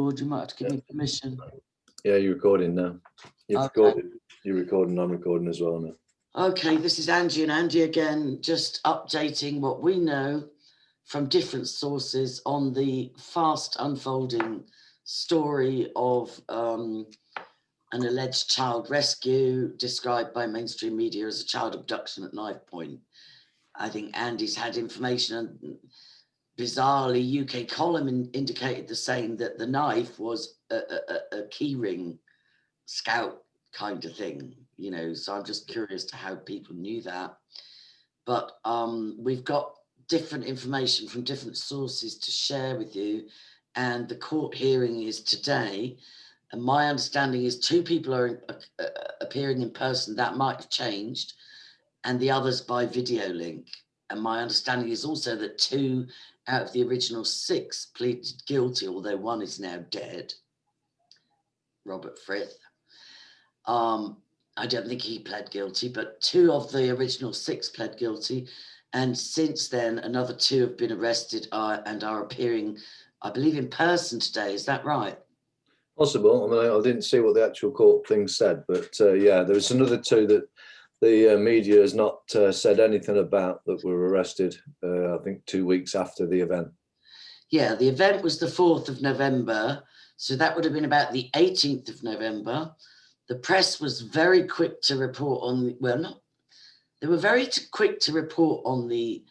record. You might have to give me permission. Yeah, you're recording now. You've Okay. recorded. You're recording. I'm recording as well now. Okay, this is Angie and Andy again, just updating what we know from different sources on the fast unfolding story of an alleged child rescue described by mainstream media as a child abduction at knife point. I think Andy's had information, and bizarrely, UK column indicated the same, that the knife was a key ring scout kind of thing, you know, so I'm just curious to how people knew that. But we've got different information from different sources to share with you, and the court hearing is today, and my understanding is 2 people are appearing in person. That might have changed, and the others by video link. And my understanding is also that 2 out of the original 6 pleaded guilty, although 1 is now dead, Robert Frith. I don't think he pled guilty, but 2 of the original 6 pled guilty. And since then, another 2 have been arrested and are appearing, I believe, in person today. Is that right? Possible. I mean, I didn't see what the actual court thing said, but yeah, there's another 2 that the media has not said anything about that were arrested, I think 2 weeks after the event. Yeah, the event was the 4th of November. So that would have been about the 18th of November. The press was very quick to report on, they were very quick to report on the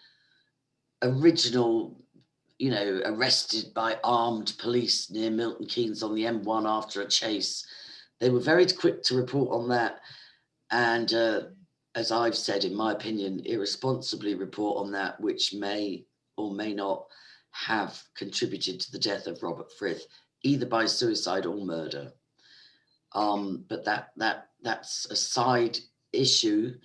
original, you know, arrested by armed police near Milton Keynes on the M1 after a chase. They were very quick to report on that. And as I've said, in my opinion, irresponsibly report on that, which may or may not have contributed to the death of Robert Frith, either by suicide or murder. But that's a side issue.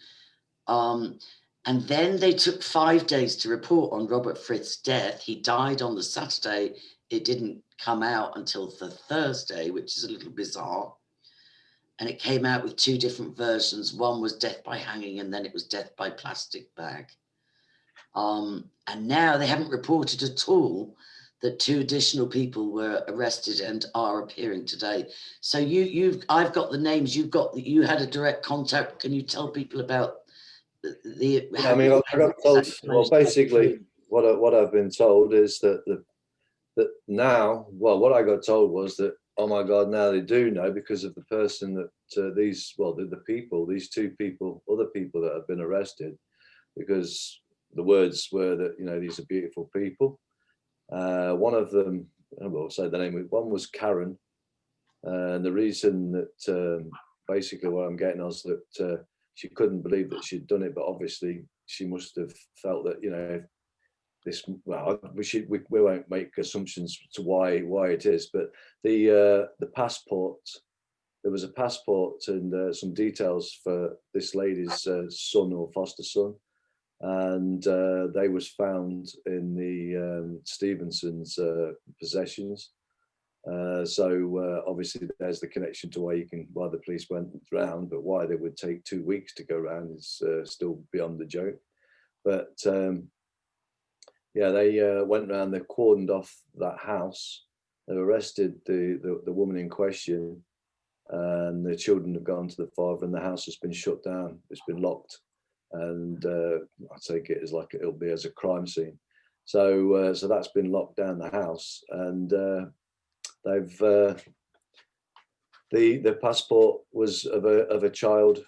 And then they took 5 days to report on Robert Frith's death. He died on the Saturday. It didn't come out until the Thursday, which is a little bizarre. And it came out with 2 different versions. One was death by hanging, and then it was death by plastic bag. And now they haven't reported at all that 2 additional people were arrested and are appearing today. So I've got the names. You had a direct contact. Can you tell people about the? I mean, I got told. Well, basically, what I've been told is that that now, well, what I got told was that, oh my God, now they do know because of the person that these 2 people, other people that have been arrested, because the words were that, you know, these are beautiful people. One of them, I won't say the name, one was Karen. And the reason that basically what I'm getting was that she couldn't believe that she'd done it, but obviously she must have felt that, you know, this, well, we won't make assumptions to why it is, but the passport, there was a passport and some details for this lady's son or foster son, and they was found in the Stevenson's possessions. So obviously there's the connection to why the police went round, but why they would take 2 weeks to go round is still beyond the joke. But yeah, they went round, they cordoned off that house, they arrested the woman in question, and the children have gone to the father, and the house has been shut down, it's been locked. And I take it as like it'll be as a crime scene. So so that's been locked down, the house, and they've the passport was of a child,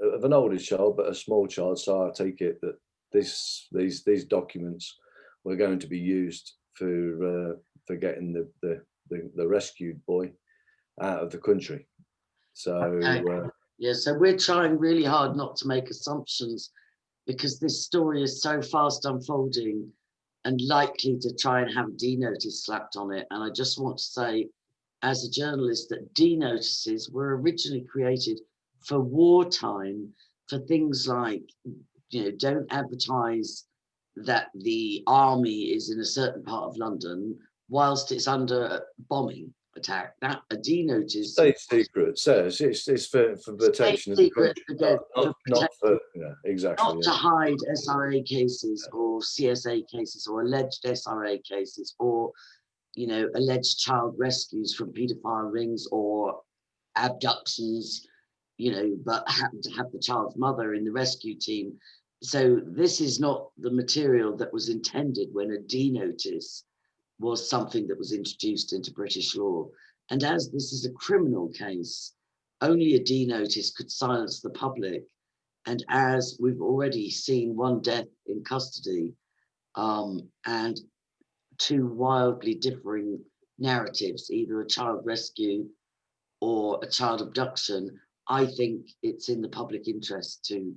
of an older child, but a small child. So I take it that these documents were going to be used for getting the rescued boy out of the country. So. Okay. Yeah, so we're trying really hard not to make assumptions, because this story is so fast unfolding and likely to try and have D notice slapped on it. And I just want to say, as a journalist, that D notices were originally created for wartime, for things like, you know, don't advertise that the army is in a certain part of London whilst it's under bombing attack. That a D notice. State secret says it's for protection of the country, not for, yeah, exactly. Not to hide SRA cases or CSA cases or alleged SRA cases, or, alleged child rescues from paedophile rings or abductions, but happened to have the child's mother in the rescue team. So this is not the material that was intended when a D notice was something that was introduced into British law. And as this is a criminal case, only a D notice could silence the public. And as we've already seen one death in custody, and two wildly differing narratives, either a child rescue or a child abduction, I think it's in the public interest to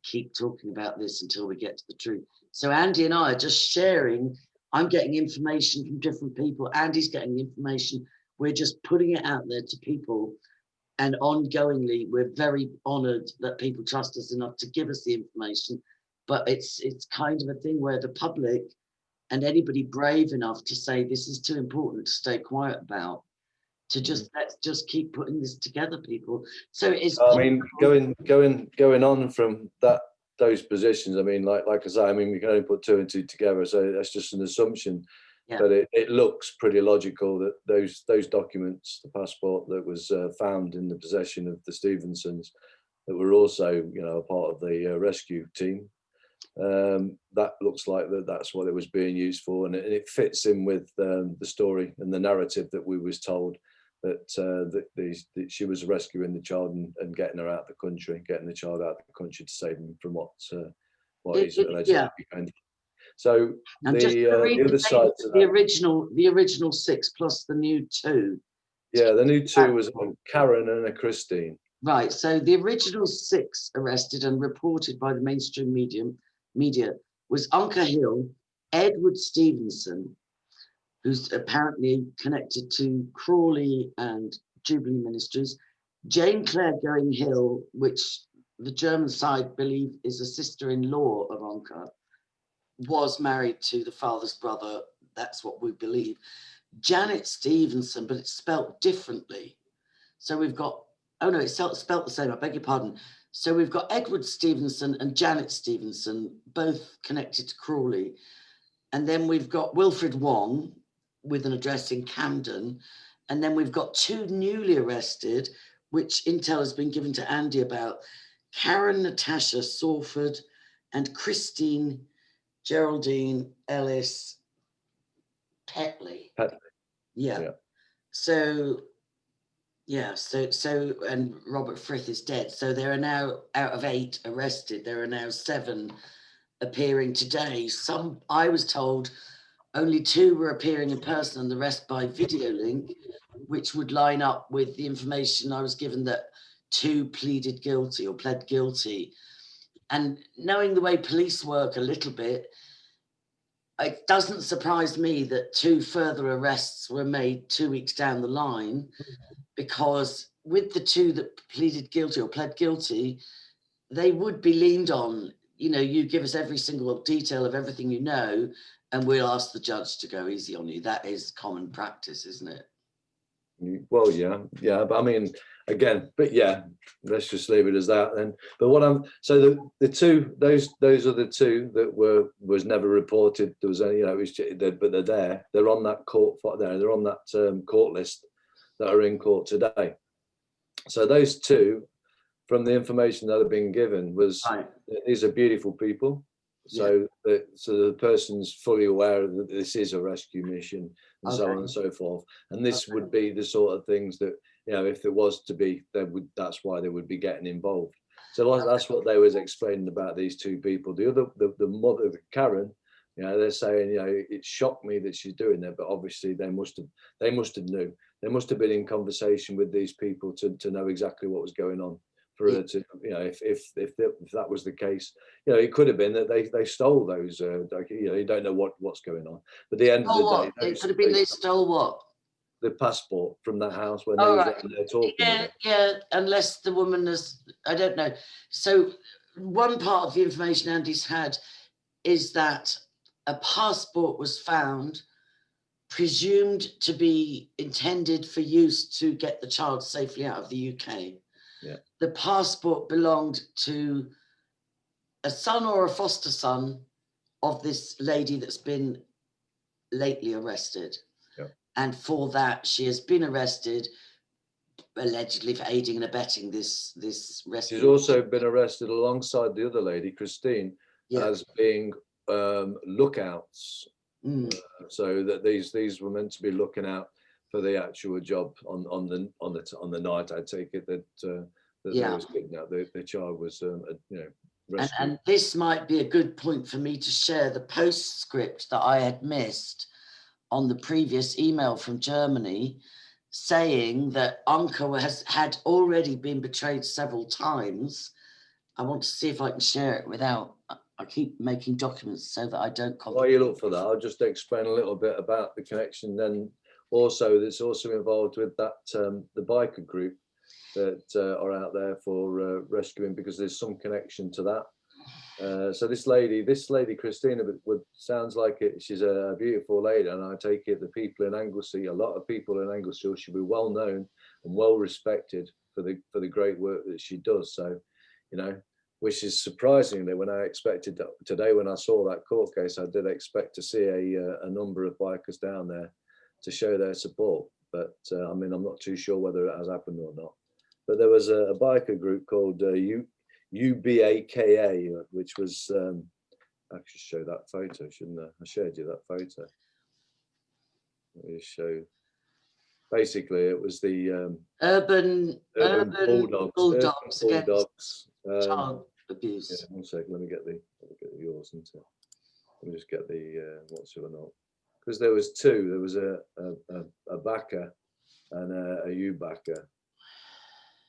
keep talking about this until we get to the truth. So Andy and I are just sharing. I'm getting information from different people. Andy's getting information. We're just putting it out there to people. And ongoingly, we're very honored that people trust us enough to give us the information. But it's kind of a thing where the public and anybody brave enough to say this is too important to stay quiet about, to let's just keep putting this together, people. So it's going on from those positions. I mean, like I say, we can only put two and two together, so that's just an assumption. Yeah. But it looks pretty logical that those documents, the passport that was found in the possession of the Stevensons, that were also a part of the rescue team, that looks like that's what it was being used for, and it fits in with the story and the narrative that we was told, that she was rescuing the child and getting her out of the country, getting the child out of the country to save him from what is allegedly behind. So the other side to that, the original 6 plus the new 2. Yeah, the new 2 was a Karen and a Christine. Right. So the original 6 arrested and reported by the mainstream media was Anke Hill, Edward Stevenson, who's apparently connected to Crawley and Jubilee Ministries, Jane Claire Going Hill, which the German side believe is a sister-in-law of Anke, was married to the father's brother. That's what we believe. Janet Stevenson, but it's spelt differently. So we've got, oh no, it's spelt the same, I beg your pardon. So we've got Edward Stevenson and Janet Stevenson, both connected to Crawley. And then we've got Wilfred Wong with an address in Camden. And then we've got 2 newly arrested, which intel has been given to Andy about, Karen Natasha Sawford and Christine Geraldine Ellis Petley. Yeah. So and Robert Frith is dead. So there are now, out of 8 arrested, there are now 7 appearing today. I was told only 2 were appearing in person and the rest by video link, which would line up with the information I was given that 2 pleaded guilty or pled guilty. And knowing the way police work a little bit, it doesn't surprise me that 2 further arrests were made 2 weeks down the line, because with the 2 that pleaded guilty or pled guilty, they would be leaned on. You give us every single detail of everything you know, and we'll ask the judge to go easy on you. That is common practice, isn't it? Well, yeah. But again, let's just leave it as that then. But the 2, those are the 2 that was never reported. There was only, but they're there. They're on that court there. They're on that court list that are in court today. So those 2, from the information that have been given, these are beautiful people. So the person's fully aware that this is a rescue mission and so on and so forth. And this would be the sort of things that, if it was to be, that's why they would be getting involved. So that's what they was explaining about these 2 people. The mother, Karen, they're saying, it shocked me that she's doing that, but obviously they must have knew. They must have been in conversation with these people to know exactly what was going on. For her to, if that was the case, it could have been that they stole those. You don't know what's going on. But at the end of the day, it could have been they stole what? The passport from that house when they were there talking. Yeah, unless the woman is, I don't know. So one part of the information Andy's had is that a passport was found, presumed to be intended for use to get the child safely out of the UK. Yeah. The passport belonged to a son or a foster son of this lady that's been lately arrested. Yeah. And for that, she has been arrested, allegedly for aiding and abetting this rescue. She's also been arrested alongside the other lady, Christine, as being lookouts. So that these were meant to be looking out for the actual job on the night. I take it that there was kidnapped. The child was rescued. And this might be a good point for me to share the postscript that I had missed on the previous email from Germany, saying that Anke had already been betrayed several times. I want to see if I can share it without. I keep making documents so that I don't complicate. While you look for that, I'll just explain a little bit about the connection. Then also, that's also involved with that the biker group that are out there for rescuing, because there's some connection to that. So this lady Christina, sounds like it. She's a beautiful lady, and I take it the people in Anglesey, a lot of people in Anglesey, should be well known and well respected for the great work that she does. So, which is surprisingly, when I expected that today, when I saw that court case, I did expect to see a number of bikers down there to show their support. But I mean, I'm not too sure whether it has happened or not. But there was a biker group called UBAKA, which was, I should show that photo, shouldn't I? I showed you that photo. Let me show. Basically, it was the urban bulldogs against child abuse. Yeah, one second, let me get yours, isn't it? Let me just get the what's it or not? Because there was two. There was a backer and a U backer,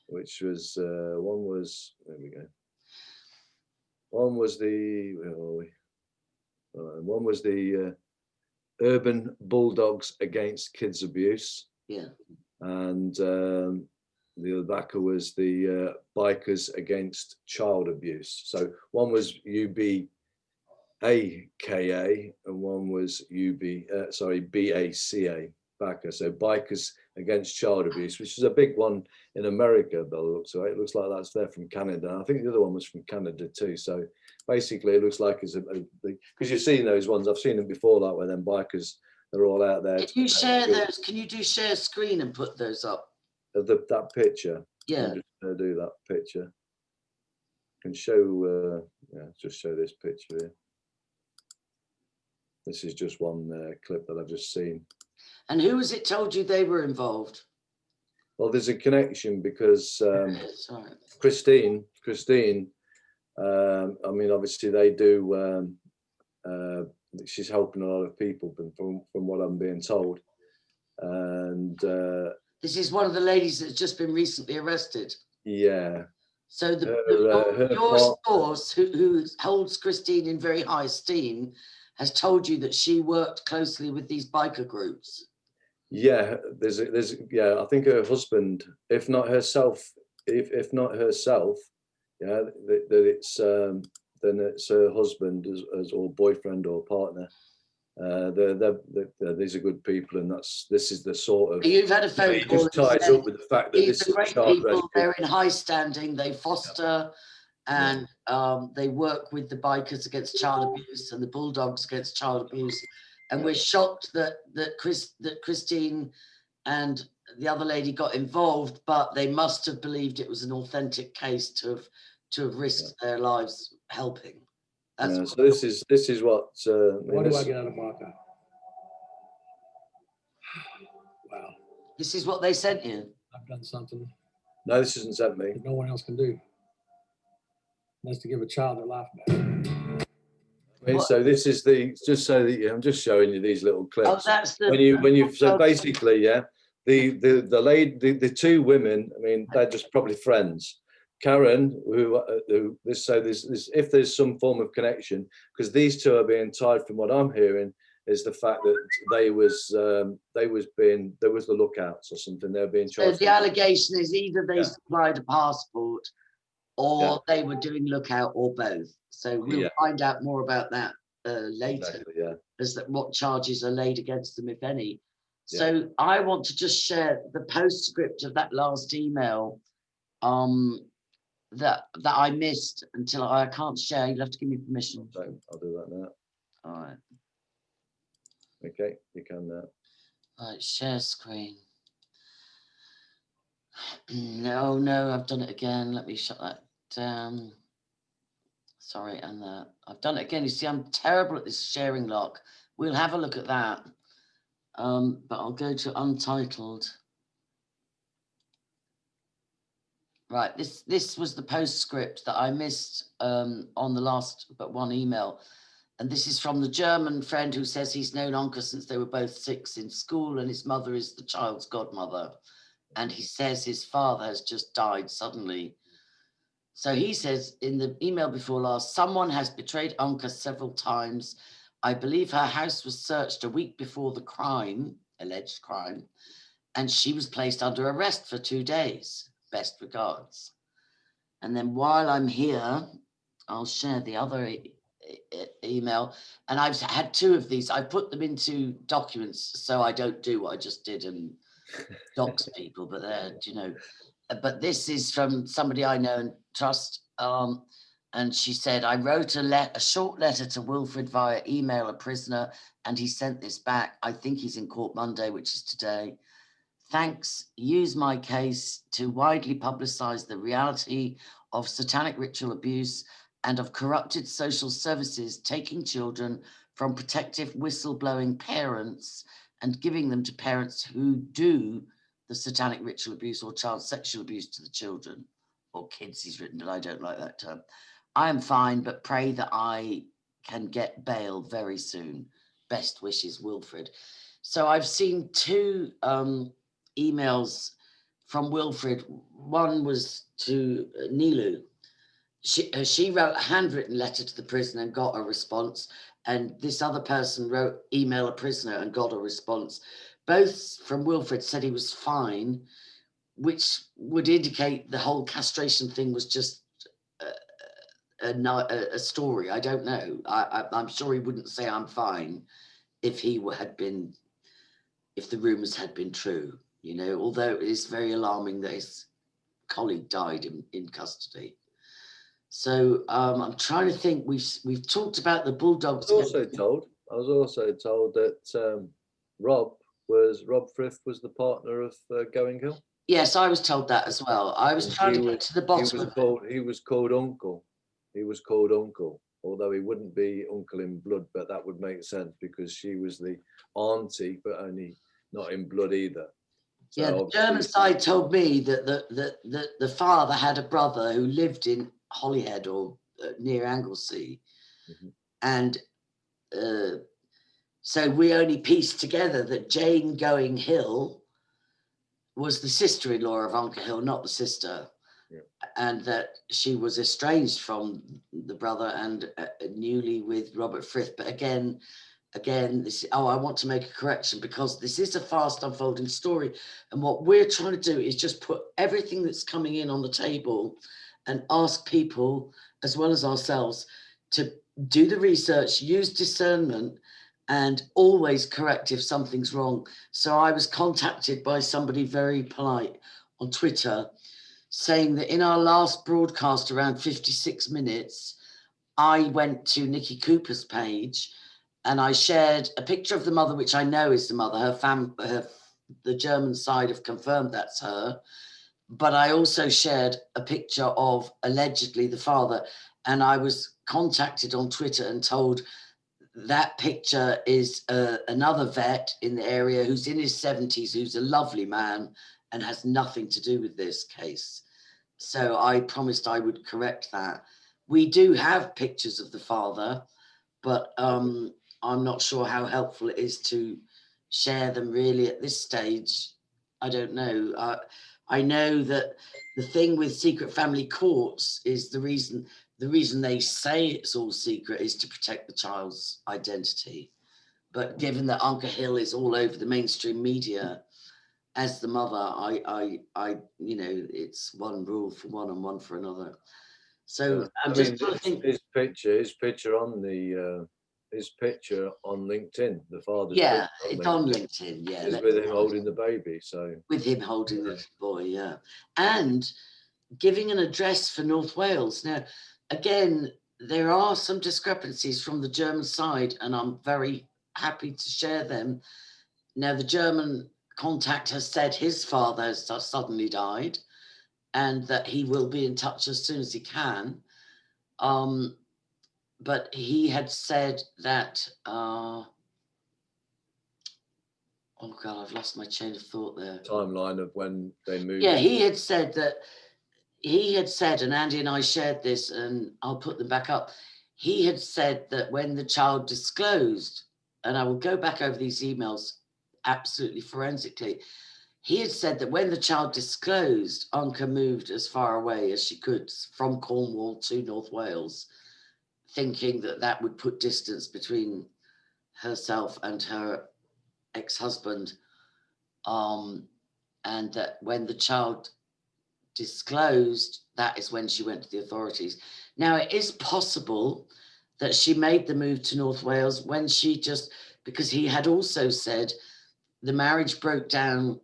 which was one was, there we go. One was the, where are we? One was the urban bulldogs against kids abuse. Yeah. And the other backer was the bikers against child abuse. So one was UBAKA and one was BACA, backer. So bikers against child abuse, which is a big one in America, by the looks of it. It looks like that's there from Canada. I think the other one was from Canada too. So basically it looks like it's because you've seen those ones. I've seen them before, that where them bikers, they're all out there. Can you share those? Can you do share screen and put those up? Of that picture? Yeah. I'm just going to do that picture. I can show, just show this picture here. This is just one clip that I've just seen. And who was it told you they were involved? Well, there's a connection because Christine, I mean, obviously they do, she's helping a lot of people from what I'm being told. And this is one of the ladies that's just been recently arrested. Yeah. So your source, who holds Christine in very high esteem, has told you that she worked closely with these biker groups. Yeah, I think her husband, if not herself, yeah, that it's then it's her husband as or boyfriend or partner. These are good people, and this is the sort of. You've had a phone call. It just ties up with the fact that this is great people. They're in high standing. They foster and they work with the bikers against child abuse and the bulldogs against child abuse. And we're shocked that Christine and the other lady got involved, but they must have believed it was an authentic case to have risked their lives helping. So this is what. What do I get out of Barker? Wow. This is what they sent you. I've done something. No, this isn't sent me. That no one else can do. That's to give a child their life back. I mean, so this is just so that I'm just showing you these little clips. Oh, that's the when you so basically, the two women. I mean, they're just probably friends. Karen, if there's some form of connection, because these two are being tied, from what I'm hearing, is the fact that there was the lookouts or something. They're being charged. So the allegation is either they supplied a passport or they were doing lookout, or both. So we'll find out more about that later, as that what charges are laid against them, if any. So I want to just share the postscript of that last email that I missed until I can't share. You'll have to give me permission. I'll do that now. All right. Okay, you can now. Right, share screen. No, I've done it again. Let me shut that down. Sorry, and I've done it again. You see, I'm terrible at this sharing lock. We'll have a look at that. But I'll go to untitled. Right, this was the postscript that I missed on the last but one email. And this is from the German friend who says he's known Anke since they were both 6 in school, and his mother is the child's godmother. And he says his father has just died suddenly. So he says in the email before last, someone has betrayed Anke several times. I believe her house was searched a week before the crime, alleged crime, and she was placed under arrest for 2 days. Best regards. And then while I'm here, I'll share the other email. And I've had 2 of these. I put them into documents so I don't do what I just did and dox people, but but this is from somebody I know and trust. And she said, I wrote a short letter to Wilfred via email, a prisoner, and he sent this back. I think he's in court Monday, which is today. Thanks. Use my case to widely publicize the reality of satanic ritual abuse and of corrupted social services taking children from protective whistleblowing parents and giving them to parents who do the satanic ritual abuse or child sexual abuse to the children, or kids he's written, but I don't like that term. I am fine, but pray that I can get bail very soon. Best wishes, Wilfred. So I've seen 2 emails from Wilfred. One was to Nilu. She wrote a handwritten letter to the prisoner and got a response. And this other person wrote email a prisoner and got a response. Both from Wilfred said he was fine, which would indicate the whole castration thing was just a story. I don't know. I'm sure he wouldn't say I'm fine if he had been, if the rumors had been true, although it is very alarming that his colleague died in custody. So I'm trying to think. We've talked about the Bulldogs. I was also told that Rob Frith was the partner of Going Hill. Yes, I was told that as well. I was trying to get to the bottom of it. He was called Uncle. He was called Uncle, although he wouldn't be uncle in blood, but that would make sense because she was the auntie, but only not in blood either. So yeah, the German side told me that the father had a brother who lived in Holyhead or near Anglesey. Mm-hmm. And so we only pieced together that Jane Going Hill was the sister-in-law of Anke Hill, not the sister. Yeah. And that she was estranged from the brother and newly with Robert Frith. But again, this. I want to make a correction because this is a fast unfolding story, and what we're trying to do is just put everything that's coming in on the table, and ask people as well as ourselves to do the research, use discernment, and always correct if something's wrong. So I was contacted by somebody very polite on Twitter, saying that in our last broadcast around 56 minutes, I went to Nikki Cooper's page and I shared a picture of the mother, which I know is the mother. The German side have confirmed that's her. But I also shared a picture of allegedly the father. And I was contacted on Twitter and told that picture is another vet in the area who's in his 70s, who's a lovely man and has nothing to do with this case. So I promised I would correct that. We do have pictures of the father, but I'm not sure how helpful it is to share them really at this stage. I don't know. I know that the thing with secret family courts is the reason they say it's all secret is to protect the child's identity. But given that Anke Hill is all over the mainstream media as the mother, I it's one rule for one and one for another. So I'm just trying to think. His picture on the his picture on LinkedIn, the father's yeah, it's on LinkedIn. Yeah, is with him holding the baby. So with him holding the boy, yeah, and giving an address for North Wales. Now, again, there are some discrepancies from the German side, and I'm very happy to share them. Now, the German contact has said his father has suddenly died and that he will be in touch as soon as he can. But he had said that, oh God, I've lost my chain of thought there. Timeline of when they moved. Yeah, he had said, and Andy and I shared this, and I'll put them back up. He had said that when the child disclosed, and I will go back over these emails absolutely forensically, he had said that when the child disclosed, Anke moved as far away as she could from Cornwall to North Wales, thinking that that would put distance between herself and her ex-husband, and that when the child disclosed, that is when she went to the authorities. Now, it is possible that she made the move to North Wales when she just, because he had also said the marriage broke down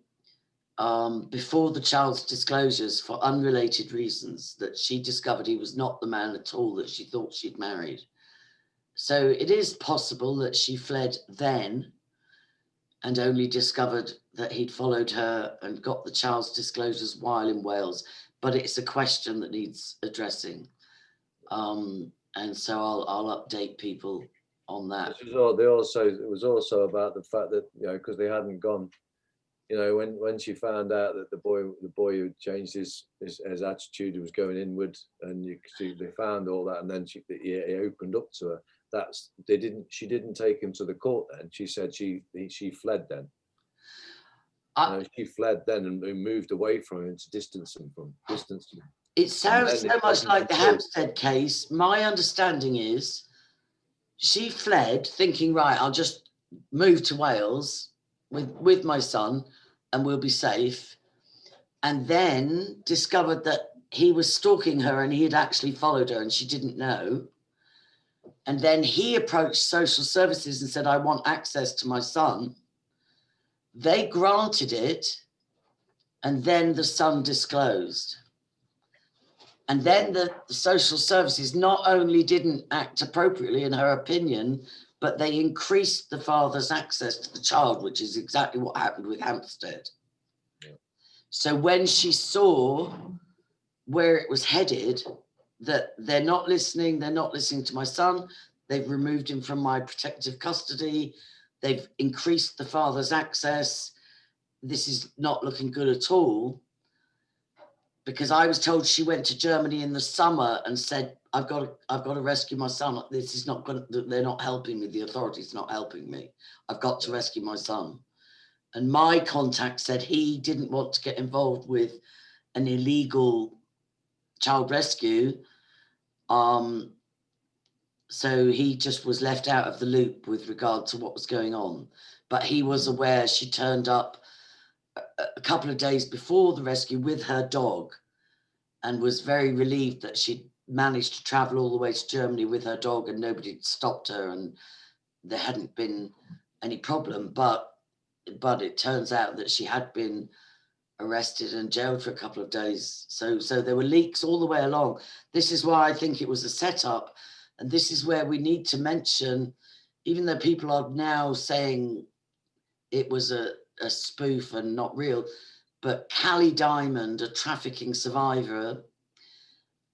before the child's disclosures for unrelated reasons, that she discovered he was not the man at all that she thought she'd married. So it is possible that she fled then and only discovered that he'd followed her and got the child's disclosures while in Wales. But it's a question that needs addressing. And so I'll update people on that. It was also about the fact that, you know, because they hadn't gone, you know, when she found out that the boy who changed his attitude was going inward, and they found all that, and then he opened up to her. She didn't take him to the court then. She said she fled then. She fled then and moved away from him to distance him. It sounds so much like the Hampstead case. My understanding is she fled thinking, right, I'll just move to Wales with my son and we'll be safe. And then discovered that he was stalking her and he had actually followed her and she didn't know. And then he approached social services and said, I want access to my son. They granted it. And then the son disclosed. And then the social services not only didn't act appropriately in her opinion, but they increased the father's access to the child, which is exactly what happened with Hampstead. Yeah. So when she saw where it was headed, that they're not listening to my son, they've removed him from my protective custody, they've increased the father's access, this is not looking good at all. Because I was told she went to Germany in the summer and said, I've got to rescue my son. This is not going to, they're not helping me. The authorities are not helping me. I've got to rescue my son. And my contact said he didn't want to get involved with an illegal child rescue. So he just was left out of the loop with regard to what was going on. But he was aware. She turned up a couple of days before the rescue with her dog and was very relieved that she'd managed to travel all the way to Germany with her dog and nobody had stopped her and there hadn't been any problem. But it turns out that she had been arrested and jailed for a couple of days. So there were leaks all the way along. This is why I think it was a setup. And this is where we need to mention, even though people are now saying it was a spoof and not real, but Callie Diamond, a trafficking survivor,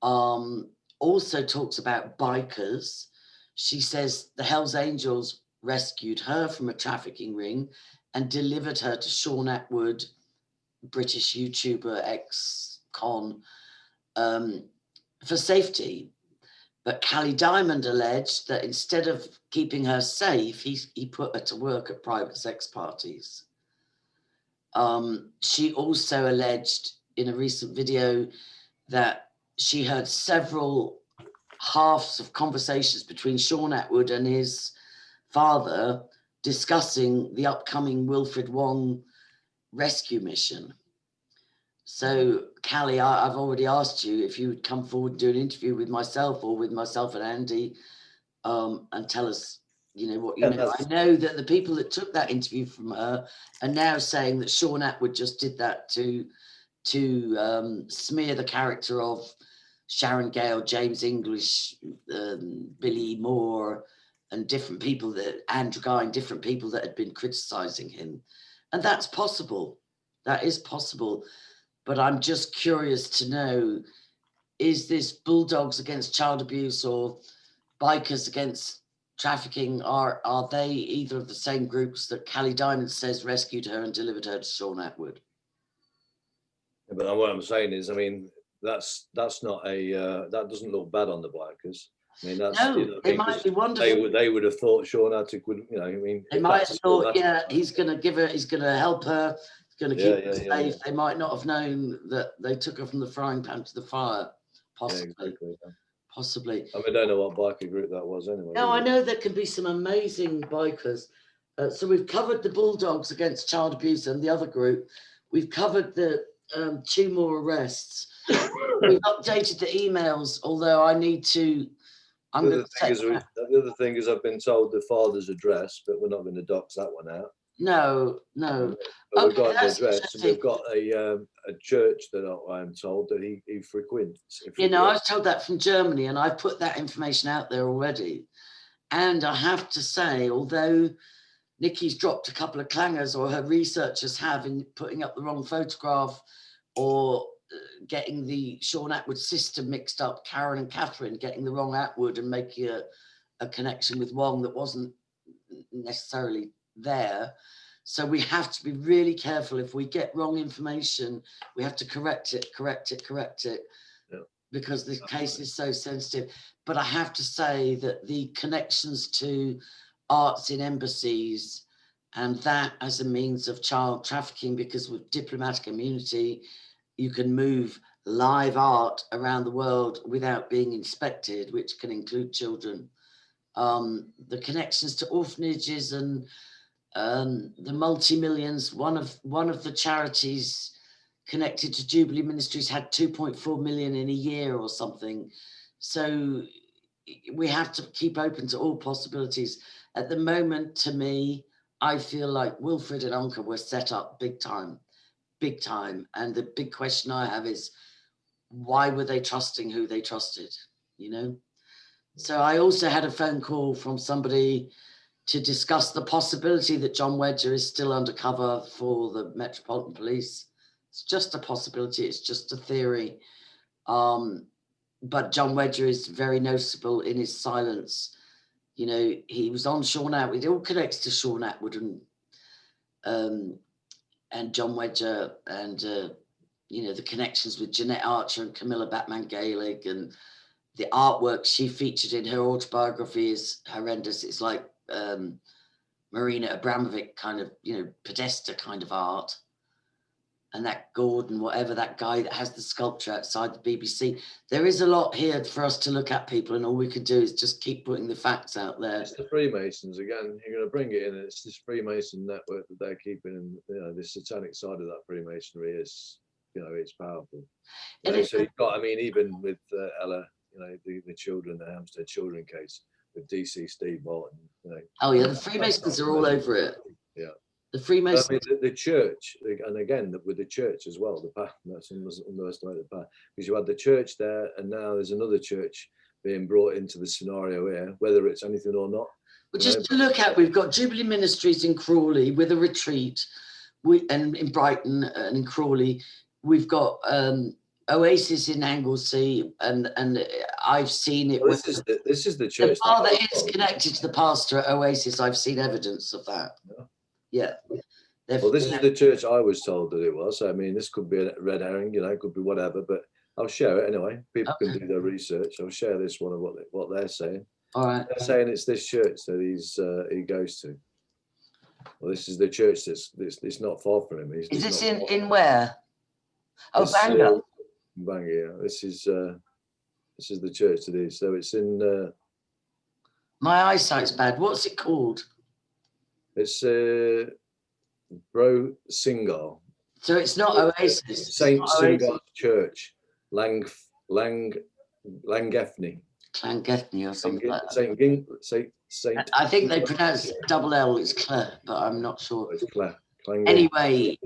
also talks about bikers. She says the Hells Angels rescued her from a trafficking ring and delivered her to Sean Atwood, British YouTuber, ex-con, for safety. But Callie Diamond alleged that instead of keeping her safe, he put her to work at private sex parties. She also alleged in a recent video that she heard several halves of conversations between Sean Atwood and his father discussing the upcoming Wilfred Wong rescue mission. So, Callie, I've already asked you if you would come forward and do an interview with myself or with myself and Andy, and tell us, you know, what you know. I know that the people that took that interview from her are now saying that Sean Atwood just did that to smear the character of Sharon Gale, James English, Billy Moore, and different people that Andrew Guy and different people that had been criticizing him. And that's possible. That is possible. But I'm just curious to know, is this Bulldogs Against Child Abuse or Bikers Against Trafficking, are they either of the same groups that Callie Diamond says rescued her and delivered her to Sean Atwood? But what I'm saying is, I mean, that's not a that doesn't look bad on the bikers. I mean, that's No, it might be wonderful. They would have thought Sean Atwood would, you know, I mean, they might have thought, yeah, he's going to give her, he's going to help her, he's going to keep her safe. They might not have known that they took her from the frying pan to the fire, possibly. Yeah, exactly. Possibly. I mean, I don't know what biker group that was anyway. No, I know there can be some amazing bikers. So we've covered the Bulldogs Against Child Abuse and the other group. We've covered the 2 more arrests. We've updated the emails, although I need to. The other thing is I've been told the father's address, but we're not going to dox that one out. No. But we've got an address, and we've got a church that I'm told that he frequents. You know, I was told that from Germany, and I've put that information out there already. And I have to say, although Nikki's dropped a couple of clangers, or her researchers have, in putting up the wrong photograph, or getting the Sean Atwood system mixed up, Karen and Catherine getting the wrong Atwood and making a connection with Wong that wasn't necessarily there. So we have to be really careful. If we get wrong information, we have to correct it, yeah, because the case is so sensitive. But I have to say that the connections to arts in embassies, and that as a means of child trafficking, because with diplomatic immunity, you can move live art around the world without being inspected, which can include children. The connections to orphanages and the multi-millions, one of the charities connected to Jubilee Ministries had 2.4 million in a year or something. So we have to keep open to all possibilities. At the moment, to me, I feel like Wilfred and Anke were set up big time. And the big question I have is, why were they trusting who they trusted, you know? So I also had a phone call from somebody to discuss the possibility that John Wedger is still undercover for the Metropolitan Police. It's just a possibility, it's just a theory. But John Wedger is very noticeable in his silence. You know, he was on Sean Atwood, it all connects to Sean Atwood and John Wedger, and you know, the connections with Jeanette Archer and Camilla Batman Gaelig, and the artwork she featured in her autobiography is horrendous. It's like Marina Abramovic kind of, you know, Podesta kind of art. And that Gordon, whatever, that guy that has the sculpture outside the BBC. There is a lot here for us to look at, people, and all we can do is just keep putting the facts out there. It's the Freemasons again. You're going to bring it in. It's this Freemason network that they're keeping, and you know, the satanic side of that Freemasonry is, you know, it's powerful. You know, so you've got, I mean, even with Ella, you know, the children, the Hampstead children case with DC Steve Martin. You know, oh yeah, the Freemasons are all over it. Yeah. The Freemasons. I mean, the church, and again with the church as well, the power, that's underestimated the power, because you had the church there, and now there's another church being brought into the scenario here, whether it's anything or not. Well, just to look at, we've got Jubilee Ministries in Crawley with a retreat, and in Brighton and in Crawley, we've got Oasis in Anglesey, and I've seen it. Well, this is the church. The father is connected to the pastor at Oasis. I've seen evidence of that. Yeah. Well, this is the church I was told that it was. I mean, this could be a red herring, you know, it could be whatever, but I'll share it anyway. People can do their research. I'll share this one of what they're saying. All right. They're saying it's this church that he goes to. Well, this is the church it's not far from him. Is this in where? Oh, Bangor. Bangor, yeah. This is the church that is. So it's in. My eyesight's bad. What's it called? It's Bro Singar. So it's not Oasis. Saint Singar Church, Llangefni. Llangefni or something like that. Saint. I think they pronounce double L. It's Claire, but I'm not sure. It's Claire. Anyway,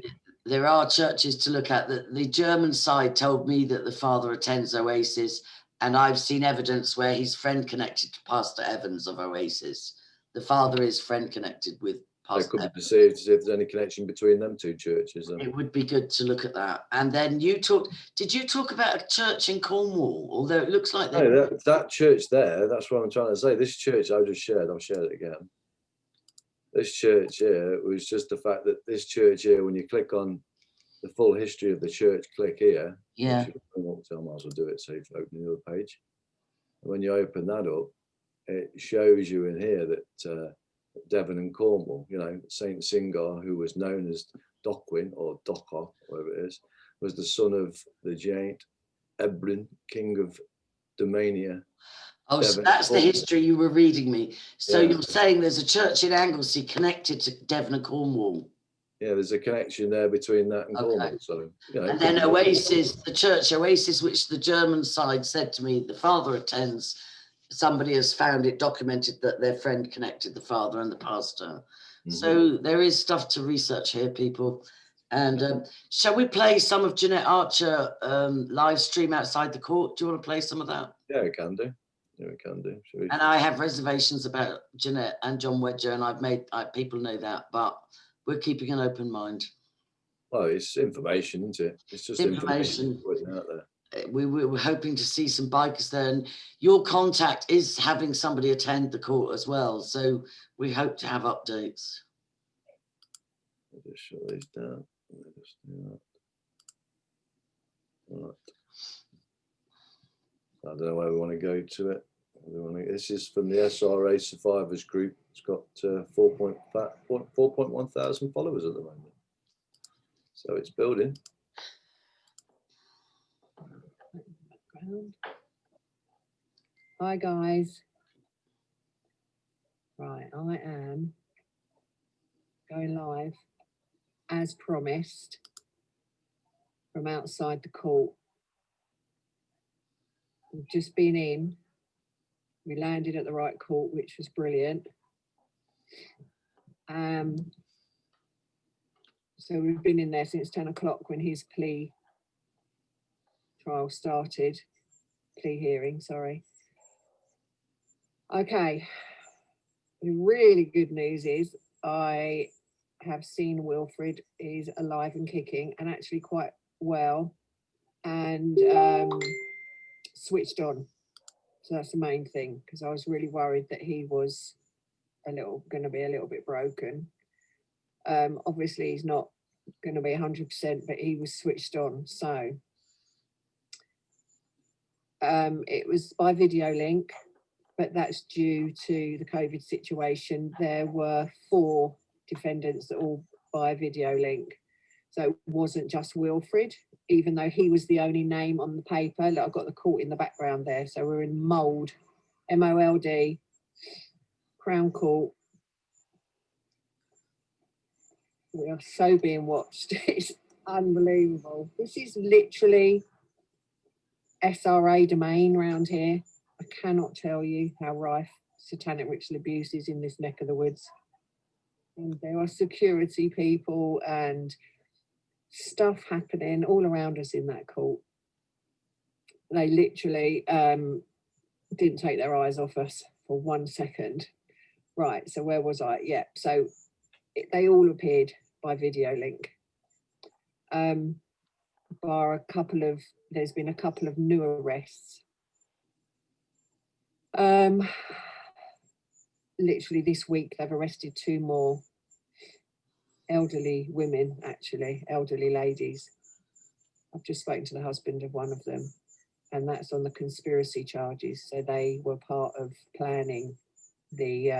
there are churches to look at. The German side told me that the father attends Oasis, and I've seen evidence where his friend connected to Pastor Evans of Oasis. the father is friend connected with It could be Pastor. perceived as if there's any connection between them two churches. It would be good to look at that. And then did you talk about a church in Cornwall? Although it looks like that church there, that's what I'm trying to say. This church I just shared, I'll share it again. This church here was just the fact that this church here, when you click on the full history of the church, click here. Yeah. I might as well do it, so you open the other page. When you open that up, it shows you in here that Devon and Cornwall, you know, Saint Singar, who was known as Docwin or Docker, whatever it is, was the son of the giant Ebrin, king of Domania. Oh, so Devon that's the Cornwall. history you were reading me. So Yeah. you're saying there's a church in Anglesey connected to Devon and Cornwall. Yeah, there's a connection there between that and Okay. Cornwall. So, you know, And then Oasis, the church Oasis, which the German side said to me, the father attends. Somebody has found it documented that their friend connected the father and the pastor. So there is stuff to research here, people. And shall we play some of Jeanette Archer live stream outside the court? Do you want to play some of that? Yeah, we can do. Yeah, we can do. And I have reservations about Jeanette and John Wedger, and I've made people know that, but we're keeping an open mind. Well, it's information, isn't it? It's just information putting out there. We were hoping to see some bikers there, and your contact is having somebody attend the court as well. So we hope to have updates. I'll just shut these down. I'll just do that. Right. I don't know where we want to go to it. This is from the SRA Survivors Group. It's got 4.1 thousand followers at the moment. So it's building. Hi guys. Right, I am going live as promised from outside the court. We've just been in. We landed at the right court, which was brilliant. So we've been in there since 10 o'clock when his plea trial started. Plea hearing, sorry. Okay, the really good news is I have seen Wilfred is alive and kicking and actually quite well and switched on. So that's the main thing, because I was really worried that he was going to be a little bit broken. Obviously he's not going to be 100%, but he was switched on. So it was by video link, but that's due to the COVID situation. There were 4 defendants all by video link. So it wasn't just Wilfred, even though he was the only name on the paper. Look, I've got the court in the background there. So we're in Mould, MOLD, Crown Court. We are so being watched. It's unbelievable. This is literally SRA domain around here. I cannot tell you how rife satanic ritual abuse is in this neck of the woods. And there are security people and stuff happening all around us in that court. They literally didn't take their eyes off us for 1 second. Right, so where was I? Yeah, so they all appeared by video link. Bar there's been a couple of new arrests. Literally this week they've arrested 2 more elderly women, actually, elderly ladies. I've just spoken to the husband of one of them, and that's on the conspiracy charges. So they were part of planning the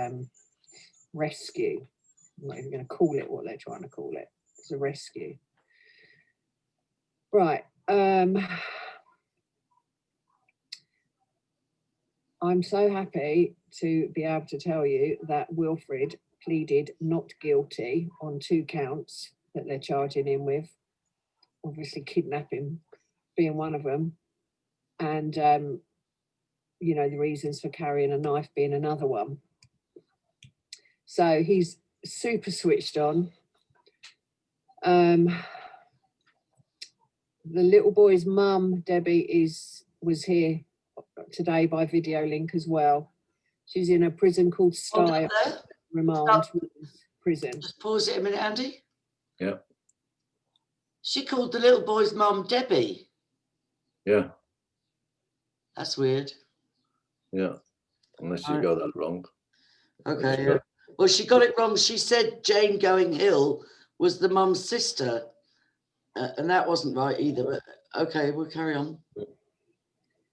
rescue. I'm not even going to call it what they're trying to call it. It's a rescue. Right. I'm so happy to be able to tell you that Wilfred pleaded not guilty on 2 counts that they're charging him with. Obviously kidnapping being one of them. And, you know, the reasons for carrying a knife being another one. So he's super switched on. The little boy's mum, Debbie, was here today by video link as well. She's in a prison called Style. remand was prison. Just pause it a minute, Andy. Yeah. She called the little boy's mum Debbie. Yeah. That's weird. Yeah. Unless you got that wrong. Okay. Yeah. Well, she got it wrong. She said Jane Going Hill was the mum's sister. And that wasn't right either. But okay, we'll carry on.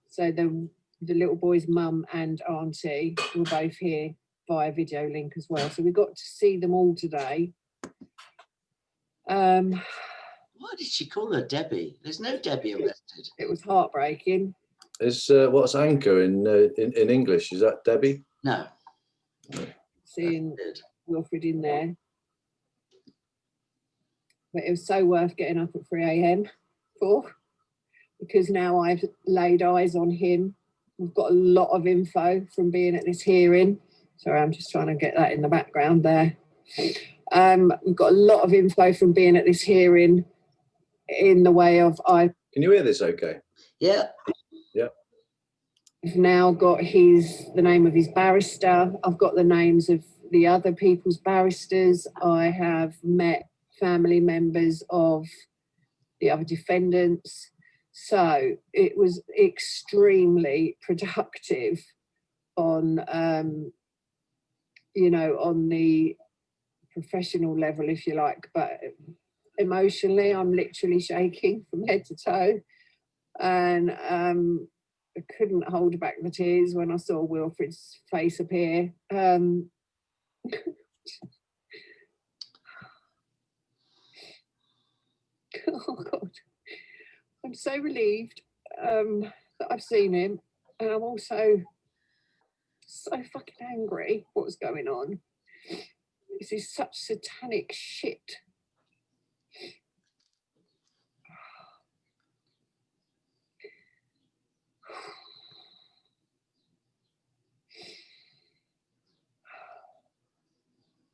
So the little boy's mum and auntie were both here via video link as well. So we got to see them all today. Why did she call her Debbie? There's no Debbie arrested. It was heartbreaking. Is what's Anke in English? Is that Debbie? No. Seeing Wilfred in there. But it was so worth getting up at 3 a.m. for, because now I've laid eyes on him. We've got a lot of info from being at this hearing. Sorry, I'm just trying to get that in the background there. We've got a lot of info from being at this hearing in the way of Can you hear this okay? Yeah. Yeah. I've now got the name of his barrister. I've got the names of the other people's barristers. I have met family members of the other defendants. So it was extremely productive on, on the professional level, if you like, but emotionally, I'm literally shaking from head to toe. And I couldn't hold back the tears when I saw Wilfred's face appear. Oh God, I'm so relieved that I've seen him, and I'm also so fucking angry what's going on. This is such satanic shit.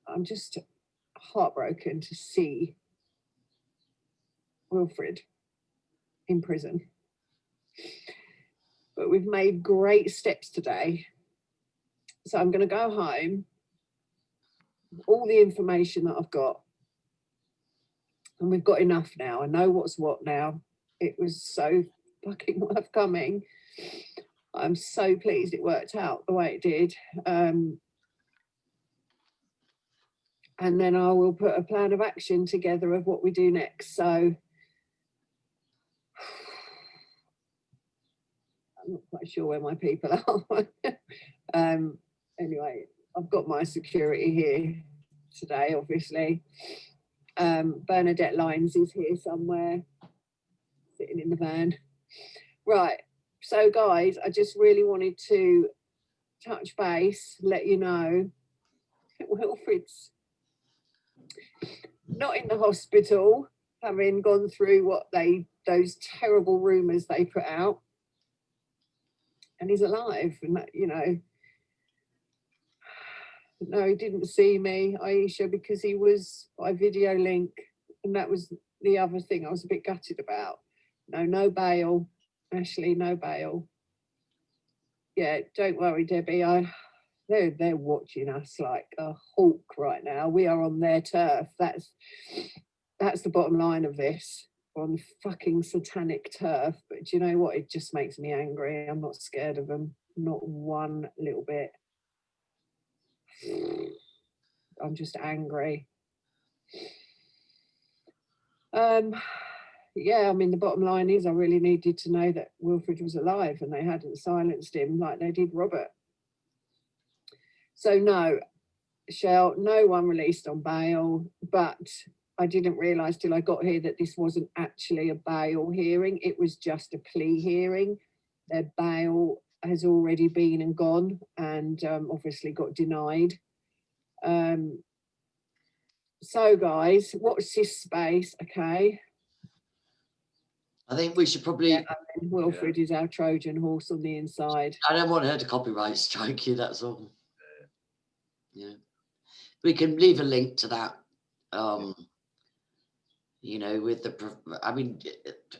I'm just heartbroken to see Wilfred in prison. But we've made great steps today. So I'm going to go home, all the information that I've got, and we've got enough now. I know what's what now. It was so fucking worth coming. I'm so pleased it worked out the way it did. And then I will put a plan of action together of what we do next. So I'm not quite sure where my people are. Anyway, I've got my security here today, obviously. Bernadette Lyons is here somewhere, sitting in the van. Right, so guys, I just really wanted to touch base, let you know Wilfred's not in the hospital, having gone through those terrible rumours they put out, and he's alive. And that, no, he didn't see me, Aisha, because he was by video link, and that was the other thing I was a bit gutted about. No bail, Ashley, no bail. Yeah, don't worry, Debbie. They're watching us like a hawk right now. We are on their turf. That's the bottom line of this. We're on fucking satanic turf. But do you know what? It just makes me angry. I'm not scared of them. Not one little bit. I'm just angry. Yeah, I mean, the bottom line is I really needed to know that Wilfred was alive and they hadn't silenced him like they did Robert. So no, Shell, no one released on bail, but I didn't realise till I got here that this wasn't actually a bail hearing. It was just a plea hearing. Their bail has already been and gone, and obviously got denied. So guys, watch this space, okay? I think we should probably... Yeah, and Wilfred is our Trojan horse on the inside. I don't want her to copyright strike you, that's all. Yeah. We can leave a link to that, with the... I mean,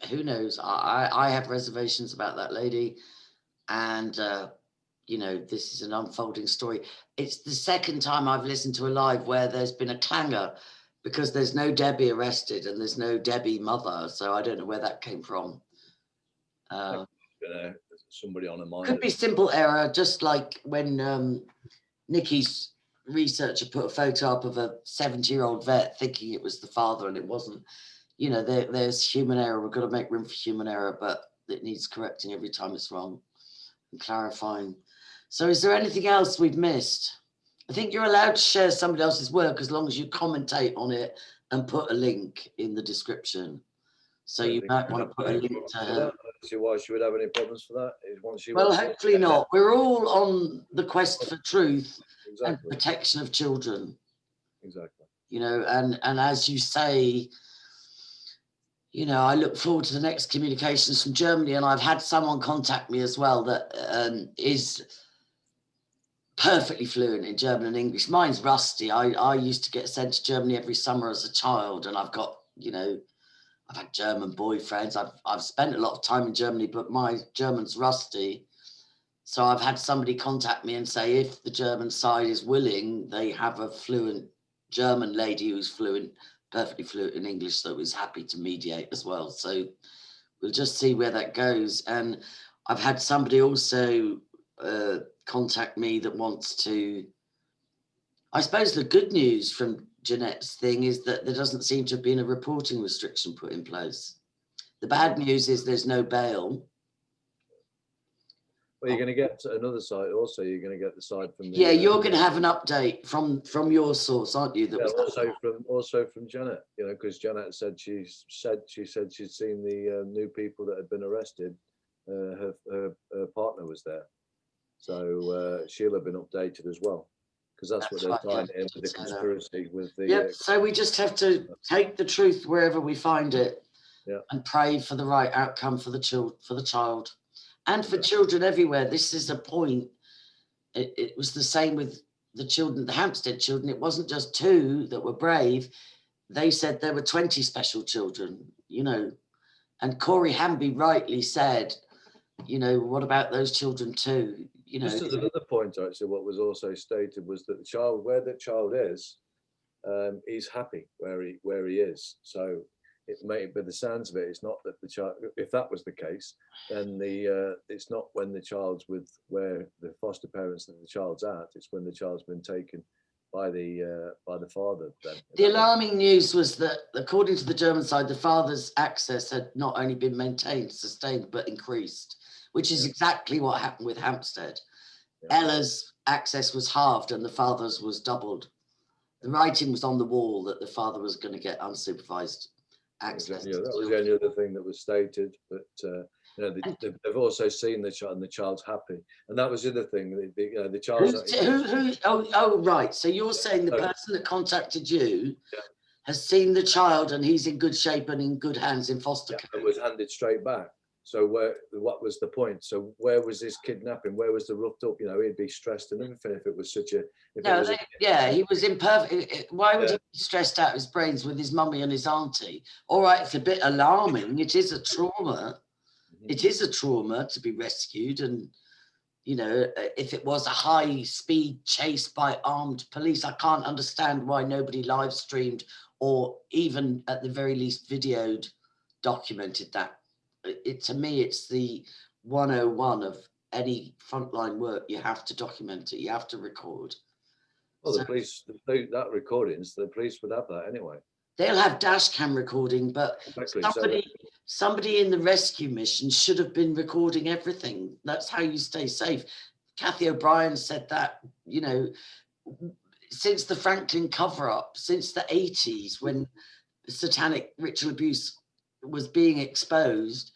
who knows? I have reservations about that lady, and you know, this is an unfolding story. It's the second time I've listened to a live where there's been a clangor because there's no Debbie arrested and there's no Debbie mother. So I don't know where that came from. Somebody on a mind. Could be simple error, just like when Nikki's researcher put a photo up of a 70-year-old vet thinking it was the father and it wasn't. You know, there's human error. We've got to make room for human error, but it needs correcting every time it's wrong and clarifying. So is there anything else we've missed? I think you're allowed to share somebody else's work as long as you commentate on it and put a link in the description. So you might want to put a link to her. I don't see why she would have any problems for that. Well, hopefully not. We're all on the quest for truth and protection of children. Exactly. You know, and as you say, you know, I look forward to the next communications from Germany, and I've had someone contact me as well that is perfectly fluent in German and English. Mine's rusty. I used to get sent to Germany every summer as a child, and I've got, you know, I've had German boyfriends. I've spent a lot of time in Germany, but my German's rusty. So I've had somebody contact me and say, if the German side is willing, they have a fluent German lady who's fluent, perfectly fluent in English, so is happy to mediate as well. So we'll just see where that goes. And I've had somebody also contact me that wants to, I suppose the good news from Jeanette's thing is that there doesn't seem to have been a reporting restriction put in place. The bad news is there's no bail. Well, you're going to get another side also. You're going to get the side from the, yeah, you're going to have an update from your source, aren't you? That yeah, also from Janet, you know, because Janet said she said she'd seen the new people that had been arrested. Her partner was there, so she'll have been updated as well, because that's what they're tying in with the conspiracy with the. Yep. So we just have to take the truth wherever we find it, and pray for the right outcome for the child. And for children everywhere. This is a point. It was the same with the children, the Hampstead children. It wasn't just 2 that were brave. They said there were 20 special children, you know. And Corey Hamby rightly said, you know, what about those children too? You know. Just as another point, actually, what was also stated was that the child, where the child is, he's happy where he is. So it may be the sounds of it. It's not that the child. If that was the case, then it's not when the child's with where the foster parents that the child's at. It's when the child's been taken by the father. Then the alarming news was that, according to the German side, the father's access had not only been maintained, sustained, but increased, which is exactly what happened with Hampstead. Ella's access was halved and the father's was doubled. The writing was on the wall that the father was going to get unsupervised access. Yeah, that was the only other thing that was stated, but you know, they've also seen the child, and the child's happy, and that was the other thing. The child's right. So you're saying the person that contacted you has seen the child and he's in good shape and in good hands in foster care. And was handed straight back. So what was the point? So where was this kidnapping? Where was the roughed up? You know, he'd be stressed and everything if it was such a. He was imperfect. Why would he be stressed out of his brains with his mummy and his auntie? All right, it's a bit alarming. It is a trauma. It is a trauma to be rescued, and you know, if it was a high-speed chase by armed police, I can't understand why nobody live streamed or even at the very least videoed, documented that. To me, it's the 101 of any frontline work. You have to document it. You have to record. Well, the police, that recordings, the police would have that anyway. They'll have dash cam recording, but somebody in the rescue mission should have been recording everything. That's how you stay safe. Kathy O'Brien said that, you know, since the Franklin cover-up, since the 80s, when satanic ritual abuse was being exposed,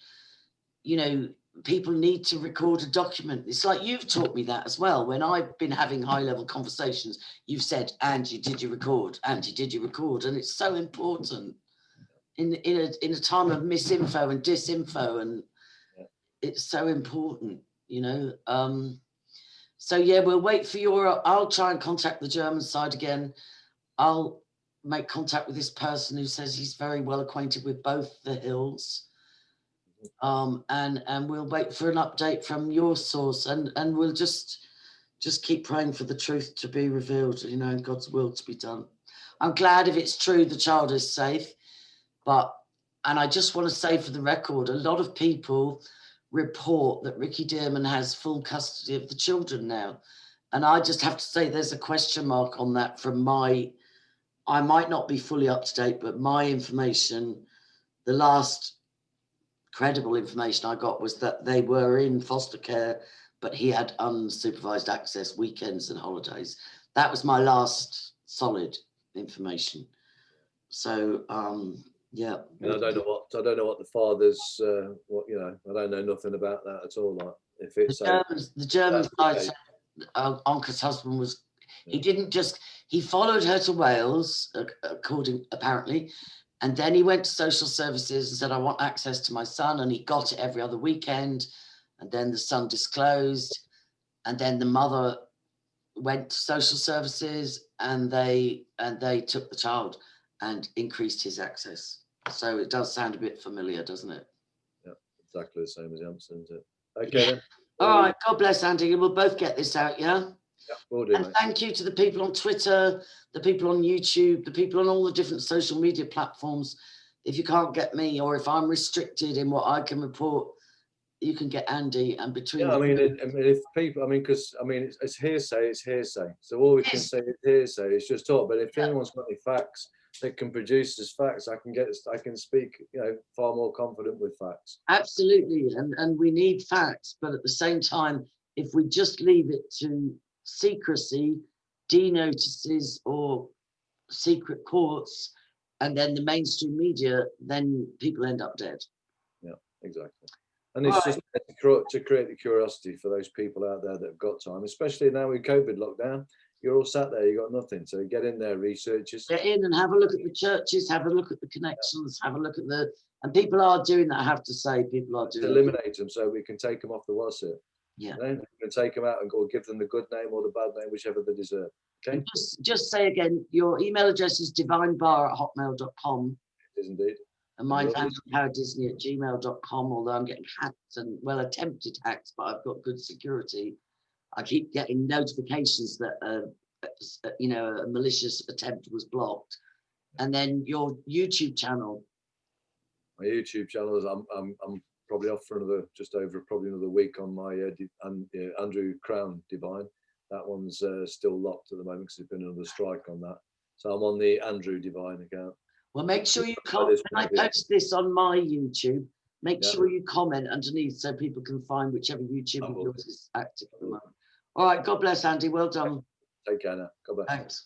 you know, people need to record a document. It's like you've taught me that as well. When I've been having high-level conversations, you've said, Angie, did you record? Angie, did you record? And it's so important in a time of misinfo and disinfo, and it's so important, you know. So yeah, we'll wait for I'll try and contact the German side again. I'll make contact with this person who says he's very well acquainted with both the hills. And we'll wait for an update from your source, and we'll just keep praying for the truth to be revealed, you know, and God's will to be done. I'm glad if it's true the child is safe, and I just want to say for the record, a lot of people report that Ricky Dearman has full custody of the children now. And I just have to say there's a question mark on that from I might not be fully up to date, but my information, the last credible information I got was that they were in foster care, but he had unsupervised access weekends and holidays. That was my last solid information. So yeah. And I don't know what the father's what, you know, I don't know nothing about that at all. Like if it's the German side said Anke's husband was, he didn't just, he followed her to Wales, apparently, and then he went to social services and said, I want access to my son, and he got it every other weekend. And then the son disclosed, and then the mother went to social services, and they took the child and increased his access. So it does sound a bit familiar, doesn't it? Yeah, exactly the same as Hampson, isn't it? Okay, then. All right, God bless, Andy. We'll both get this out, yeah? Yeah, will do, and mate. thank you to the people on Twitter, the people on YouTube, the people on all the different social media platforms. If you can't get me, or if I'm restricted in what I can report, you can get Andy. And between I mean, if people, I mean, because I mean, it's hearsay. It's hearsay. So all we can say is hearsay. It's just talk. But if anyone's got any facts that can produce as facts, I can speak, you know, far more confident with facts. Absolutely, and we need facts. But at the same time, if we just leave it to secrecy, denotices, or secret courts, and then the mainstream media, then people end up dead. Yeah, exactly. And it's just to create the curiosity for those people out there that have got time, especially now with COVID lockdown. You're all sat there, you got nothing. So get in there, researchers. Get in and have a look at the churches, have a look at the connections, have a look at and people are doing that, I have to say, people are doing eliminate them so we can take them off the WhatsApp. Yeah. You know? We can take them out and go give them the good name or the bad name, whichever they deserve. Okay. And just say again, your email address is divinebar@hotmail.com. It is indeed. And mine's andrewpowerdisney@gmail.com, although I'm getting hacked and, well, attempted hacked, but I've got good security. I keep getting notifications that, you know, a malicious attempt was blocked. And then your YouTube channel. My YouTube channel is, I'm probably off for just over another week on my Andrew Crown Divine. That one's still locked at the moment because there's been another strike on that. So I'm on the Andrew Divine account. Well, make sure you comment. When I post this on my YouTube, make sure you comment underneath so people can find whichever YouTube of yours is active at the moment. All right, God bless, Andy. Well done. Take care now. God bless. Thanks.